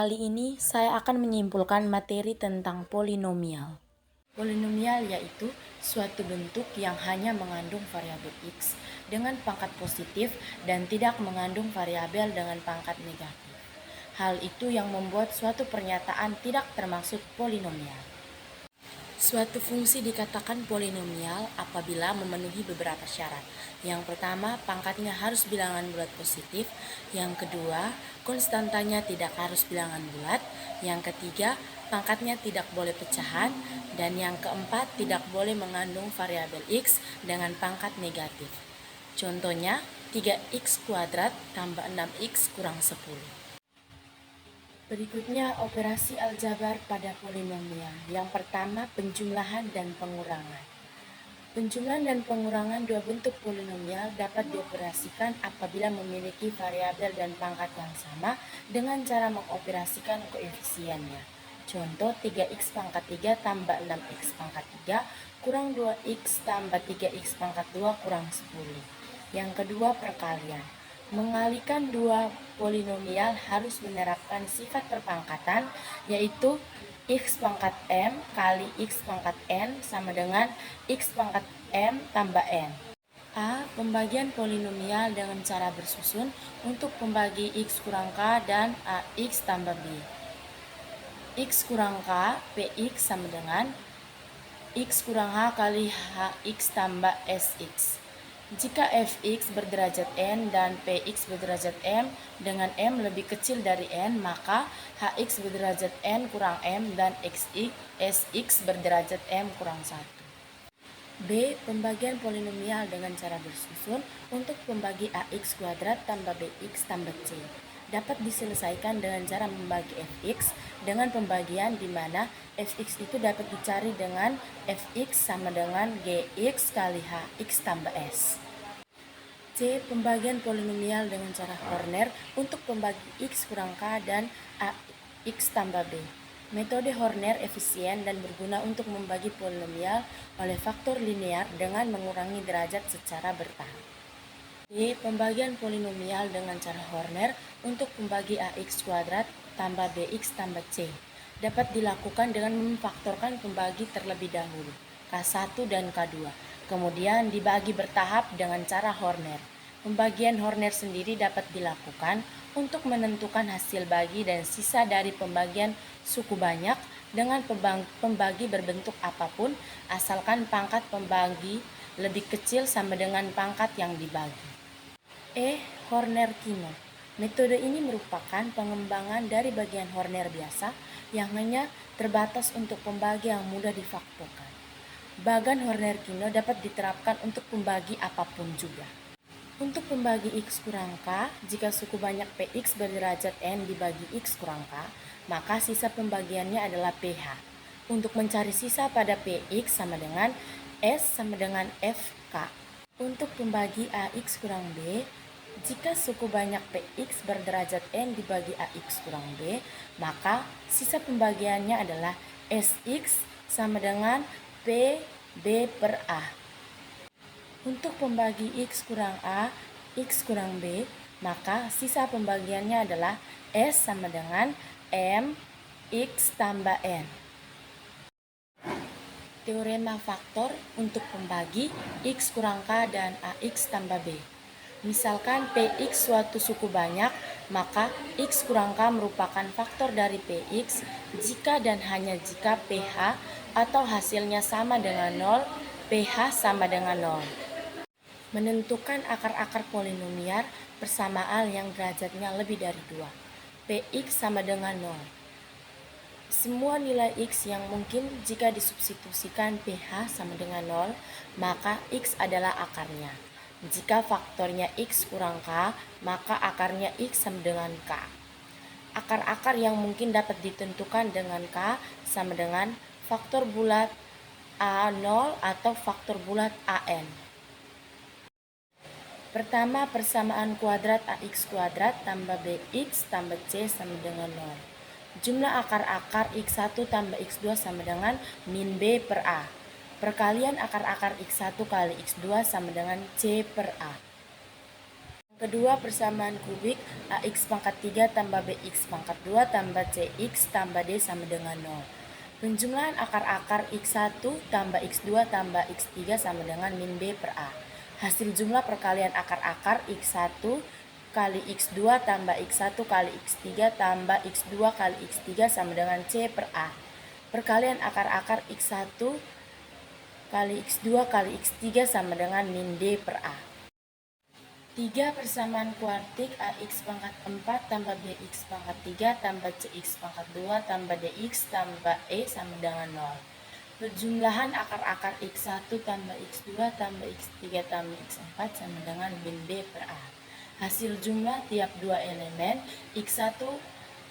Kali ini saya akan menyimpulkan materi tentang polinomial. Polinomial yaitu suatu bentuk yang hanya mengandung variabel x dengan pangkat positif dan tidak mengandung variabel dengan pangkat negatif. Hal itu yang membuat suatu pernyataan tidak termasuk polinomial. Suatu fungsi dikatakan polinomial apabila memenuhi beberapa syarat. Yang pertama, pangkatnya harus bilangan bulat positif. Yang kedua, konstantanya tidak harus bilangan bulat. Yang ketiga, pangkatnya tidak boleh pecahan. Dan yang keempat, tidak boleh mengandung variabel x dengan pangkat negatif. Contohnya, 3x kuadrat tambah 6x kurang 10. Berikutnya operasi aljabar pada polinomial. Yang pertama penjumlahan dan pengurangan. Penjumlahan dan pengurangan dua bentuk polinomial dapat dioperasikan apabila memiliki variabel dan pangkat yang sama dengan cara mengoperasikan koefisiennya. Contoh 3x pangkat 3 tambah 6x pangkat 3 kurang 2x tambah 3x pangkat 2 kurang 10. Yang kedua perkalian. Mengalihkan dua polinomial harus menerapkan sifat perpangkatan, yaitu x pangkat m kali x pangkat n sama dengan x pangkat m tambah n. A. Pembagian polinomial dengan cara bersusun untuk pembagi x kurang k dan ax tambah b. X kurang k, px sama dengan x kurang h kali hx tambah sx. Jika fx berderajat n dan px berderajat m dengan m lebih kecil dari n, maka hx berderajat n kurang m dan sx berderajat m kurang 1. B. Pembagian polinomial dengan cara bersusun untuk pembagi ax kuadrat tambah bx tambah c. Dapat diselesaikan dengan cara membagi fx dengan pembagian di mana fx itu dapat dicari dengan fx sama dengan gx kali hx tambah s. C. Pembagian polinomial dengan cara Horner untuk pembagi x kurang k dan ax tambah b. Metode Horner efisien dan berguna untuk membagi polinomial oleh faktor linear dengan mengurangi derajat secara bertahap. D. Pembagian polinomial dengan cara Horner untuk pembagi ax kuadrat tambah bx tambah c. Dapat dilakukan dengan memfaktorkan pembagi terlebih dahulu, K1 dan K2. Kemudian dibagi bertahap dengan cara Horner. Pembagian Horner sendiri dapat dilakukan untuk menentukan hasil bagi dan sisa dari pembagian suku banyak dengan pembagi berbentuk apapun, asalkan pangkat pembagi lebih kecil sama dengan pangkat yang dibagi. E. Horner-Kino. Metode ini merupakan pengembangan dari bagian Horner biasa yang hanya terbatas untuk pembagi yang mudah difaktorkan. Bagan Horner-Kino dapat diterapkan untuk pembagi apapun juga. Untuk pembagi x kurang k, jika suku banyak px berderajat n dibagi x kurang k, maka sisa pembagiannya adalah ph. Untuk mencari sisa pada px sama dengan s sama dengan fk. Untuk pembagi ax kurang b, jika suku banyak px berderajat n dibagi ax kurang b, maka sisa pembagiannya adalah sx sama dengan p b per a. Untuk pembagi x kurang a, x kurang b, maka sisa pembagiannya adalah s sama dengan m x tambah n. Teorema faktor untuk pembagi x kurang k dan ax tambah b. Misalkan px suatu suku banyak, maka x kurang k merupakan faktor dari px jika dan hanya jika ph atau hasilnya sama dengan 0, ph sama dengan 0. Menentukan akar-akar polinomial persamaan yang derajatnya lebih dari 2. Px sama dengan 0. Semua nilai x yang mungkin jika disubstitusikan ph sama dengan 0, maka x adalah akarnya. Jika faktornya x kurang k, maka akarnya x sama dengan k. Akar-akar yang mungkin dapat ditentukan dengan k sama dengan faktor bulat a0 atau faktor bulat an. Pertama, persamaan kuadrat ax kuadrat tambah bx tambah c sama dengan 0. Jumlah akar-akar x1 tambah x2 sama dengan min b per a. Perkalian akar-akar x1 kali x2 sama dengan c per a. Kedua persamaan kubik AX pangkat 3 tambah BX pangkat 2 tambah CX tambah D sama dengan 0. Penjumlahan akar-akar X1 tambah X2 tambah X3 sama dengan min B per A. Hasil jumlah perkalian akar-akar X1 kali X2 tambah X1 kali X3 tambah X2 kali X3 sama dengan C per A. Perkalian akar-akar X1 kali X2 kali X3 sama dengan min D per A. 3 persamaan kuartik AX pangkat 4 tambah BX pangkat 3 tambah CX pangkat 2 tambah DX tambah E sama dengan 0. Perjumlahan akar-akar X1 tambah X2 tambah X3 tambah X4 sama dengan min B per A. Hasil jumlah tiap dua elemen X1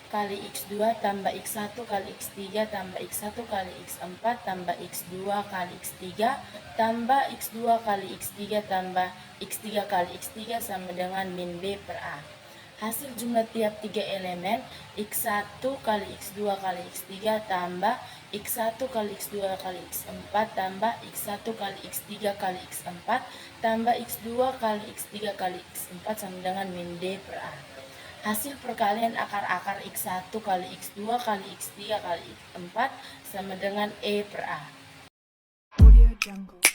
kali X2 tambah X1 kali X3 tambah X1 kali X4 tambah X2 kali X3 tambah X2 kali X3 tambah X3 kali X3 sama dengan min B per A. Hasil jumlah tiap tiga elemen X1 kali X2 kali X3 tambah X1 kali X2 kali X4 tambah X1 kali X3 kali X4 tambah X2 kali X3 kali X4 sama dengan min D per A. Hasil perkalian akar-akar X1 kali X2 kali X3 kali X4 sama dengan E per A. Audio Jungle.